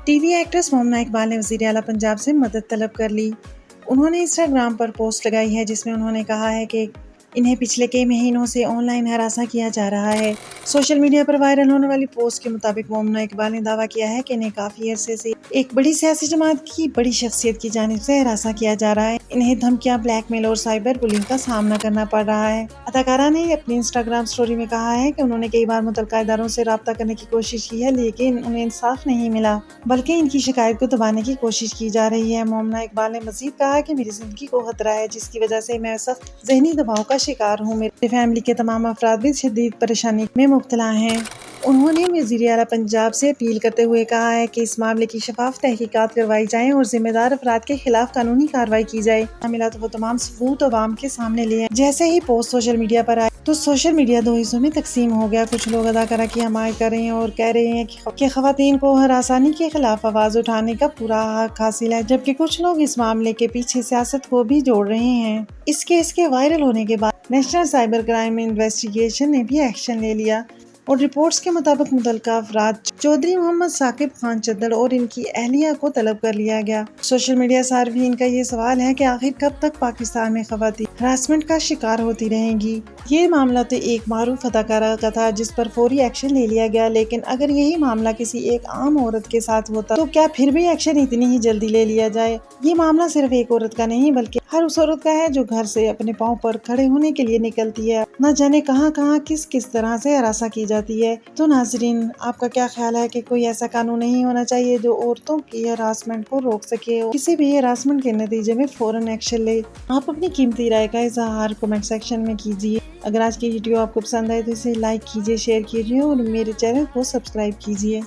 T V actress مومنہ اقبال نے وزیر اعلیٰ پنجاب سے مدد طلب کر لی۔ انہوں نے انسٹاگرام پر پوسٹ لگائی ہے جس میں انہوں نے کہا ہے کہ انہیں پچھلے کئی مہینوں سے آن لائن ہراساں کیا جا رہا ہے۔ سوشل میڈیا پر وائرل ہونے والی پوسٹ کے مطابق مومنہ اقبال نے دعویٰ کیا ہے کہ انہیں کافی عرصے سے ایک بڑی سیاسی جماعت کی بڑی شخصیت کی جانب سے ہراساں کیا جا رہا ہے۔ انہیں دھمکیاں، بلیک میل اور سائبر بلنگ کا سامنا کرنا پڑ رہا ہے۔ اداکارہ نے اپنی انسٹاگرام سٹوری میں کہا ہے کہ انہوں نے کئی بار متعلقہ اداروں سے رابطہ کرنے کی کوشش کی ہے لیکن انہیں انصاف نہیں ملا، بلکہ ان کی شکایت کو دبانے کی کوشش کی جا رہی ہے۔ مومنہ اقبال نے مزید کہا کہ میری زندگی کو خطرہ ہے جس کی وجہ سے میں سخت ذہنی دباؤ کا شکار ہوں۔ میری فیملی کے تمام افراد بھی شدید پریشانی میں مبتلا ہیں۔ انہوں نے وزیر اعلیٰ پنجاب سے اپیل کرتے ہوئے کہا ہے کہ اس معاملے کی شفاف تحقیقات کروائی جائیں اور ذمہ دار افراد کے خلاف قانونی کارروائی کی جائے۔ ملا تو وہ تمام ثبوت عوام کے سامنے لے آئے۔ جیسے ہی پوسٹ سوشل میڈیا پر آئی تو سوشل میڈیا دو حصوں میں تقسیم ہو گیا۔ کچھ لوگ اداکارہ کی حمایت کر رہے ہیں اور کہہ رہے ہیں کہ خواتین کو ہراسانی کے خلاف آواز اٹھانے کا پورا حق حاصل ہے، جبکہ کچھ لوگ اس معاملے کے پیچھے سیاست کو بھی جوڑ رہے ہیں۔ اس کیس کے وائرل ہونے کے بعد نیشنل سائبر کرائم انویسٹیگیشن نے بھی ایکشن لے لیا اور رپورٹس کے مطابق متعلقہ افراد چودھری محمد ثاقب خان چدر اور ان کی اہلیہ کو طلب کر لیا گیا۔ سوشل میڈیا صارفین کا یہ سوال ہے کہ آخر کب تک پاکستان میں خواتین ہراسمنٹ کا شکار ہوتی رہیں گی؟ یہ معاملہ تو ایک معروف اداکارہ کا تھا جس پر فوری ایکشن لے لیا گیا، لیکن اگر یہی معاملہ کسی ایک عام عورت کے ساتھ ہوتا تو کیا پھر بھی ایکشن اتنی ہی جلدی لے لیا جائے؟ یہ معاملہ صرف ایک عورت کا نہیں بلکہ ہر اس عورت کا ہے جو گھر سے اپنے پاؤں پر کھڑے ہونے کے لیے نکلتی ہے۔ نہ جانے کہاں کہاں کس طرح سے ہراساں کی جاتی ہے۔ تو ناظرین، آپ کا کیا خیال ہے کہ کوئی ایسا قانون نہیں ہونا چاہیے جو عورتوں کی ہراسمنٹ کو روک سکے اور کسی بھی ہراسمنٹ کے نتیجے میں فوراً ایکشن لے؟ آپ اپنی قیمتی رائے کا اظہار کمنٹ سیکشن میں کیجیے۔ اگر آج کی ویڈیو آپ کو پسند آئے تو اسے لائک کیجیے، شیئر کیجیے اور میرے چینل کو سبسکرائب کیجیے۔